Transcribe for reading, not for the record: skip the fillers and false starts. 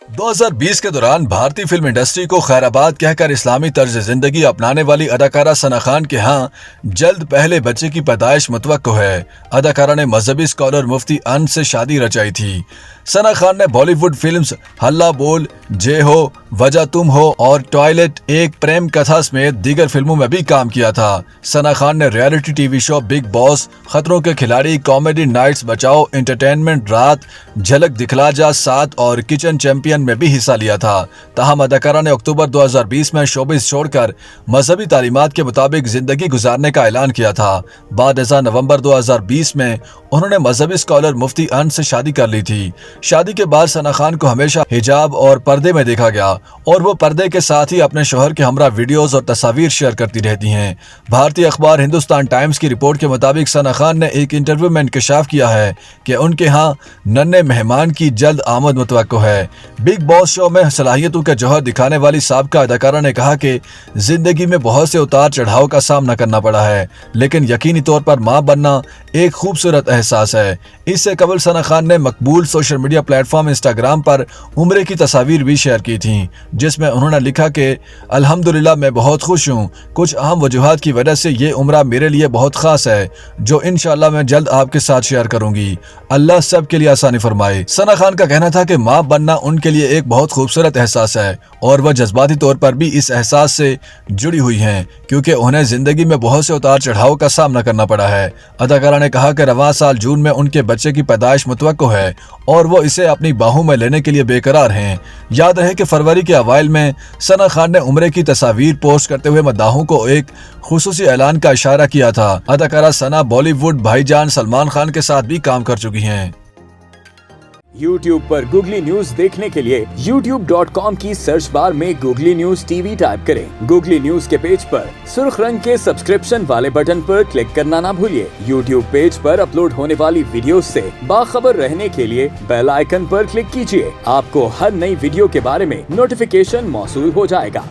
2020 के दौरान भारतीय फिल्म इंडस्ट्री को खैराबाद कहकर इस्लामी तर्ज जिंदगी अपनाने वाली अदाकारा सना खान के यहाँ जल्द पहले बच्चे की पैदाइश मुतवक्को है। अदाकारा ने मजहबी स्कॉलर मुफ्ती अन से शादी रचाई थी। सना खान ने बॉलीवुड फिल्म्स हल्ला बोल, जे हो, वजह तुम हो और टॉयलेट एक प्रेम कथा समेत दीगर फिल्मों में भी काम किया था। सना खान ने reality TV show big boss, खतरों के खिलाड़ी, कॉमेडी नाइट्स बचाओ, एंटरटेनमेंट रात, झलक दिखला जा 7 और किचन चैंपियन में भी हिस्सा लिया था। ताहम अदाकारा ने अक्टूबर 2020 में शोबिस छोड़कर मजहबी तालीमात के मुताबिक जिंदगी गुजारने का ऐलान किया था। बाद नवंबर 2020 में उन्होंने मजहबी स्कॉलर मुफ्ती अन से शादी कर ली थी। शादी के बाद सना खान को हमेशा हिजाब और पर्दे में देखा गया और वो पर्दे के साथ ही अपने शोहर के हमरा वीडियोस और तस्वीर शेयर करती रहती हैं। भारतीय अखबार हिंदुस्तान टाइम्स की रिपोर्ट के मुताबिक सना खान ने एक इंटरव्यू में इंकशाफ किया है कि उनके यहाँ नन्हे मेहमान की जल्द आमद मुतवक्को है। बिग बॉस शो में सलाहियतों के जौहर दिखाने वाली साबका अदाकारा ने कहा कि जिंदगी में बहुत से उतार चढ़ाव का सामना करना पड़ा है, लेकिन यकीनी तौर पर मां बनना एक खूबसूरत एहसास है। इससे कबल सना खान ने मकबूल सोशल मीडिया प्लेटफॉर्म इंस्टाग्राम पर उम्रे की तस्वीर भी शेयर की थी, जिसमें उन्होंने लिखा कि अल्हम्दुलिल्लाह मैं बहुत खुश हूँ। कुछ अहम वजूहात की वजह से ये उम्रा मेरे लिए बहुत खास है, जो इंशाल्लाह मैं जल्द आपके साथ शेयर करूंगी। अल्लाह सब के लिए आसानी फरमाए। सना खान का कहना था कि मां बनना उनके लिए एक बहुत खूबसूरत एहसास है और वह जज्बाती तौर पर भी इस एहसास से जुड़ी हुई हैं, क्योंकि उन्हें जिंदगी में बहुत से उतार चढ़ाव का सामना करना पड़ा है। अदाकारा ने कहा कि रवां साल जून में उनके बच्चे की पैदाइश मुतवक्को है और वो इसे अपनी बाहों में लेने के लिए बेकरार हैं। याद रहे कि फरवरी के अवाइल में सना खान ने उम्रे की तस्वीर पोस्ट करते हुए मद्दाहों को एक खुसूसी ऐलान का इशारा किया था। अदाकारा सना बॉलीवुड भाईजान सलमान खान के साथ भी काम कर चुकी हैं। YouTube पर गूगली न्यूज देखने के लिए youtube.com की सर्च बार में गूगली न्यूज टीवी टाइप करें। गूगली न्यूज के पेज पर सुर्ख रंग के सब्सक्रिप्शन वाले बटन पर क्लिक करना ना भूलिए। YouTube पेज पर अपलोड होने वाली वीडियोस से बाखबर रहने के लिए बेल आइकन पर क्लिक कीजिए। आपको हर नई वीडियो के बारे में नोटिफिकेशन मौसूल हो जाएगा।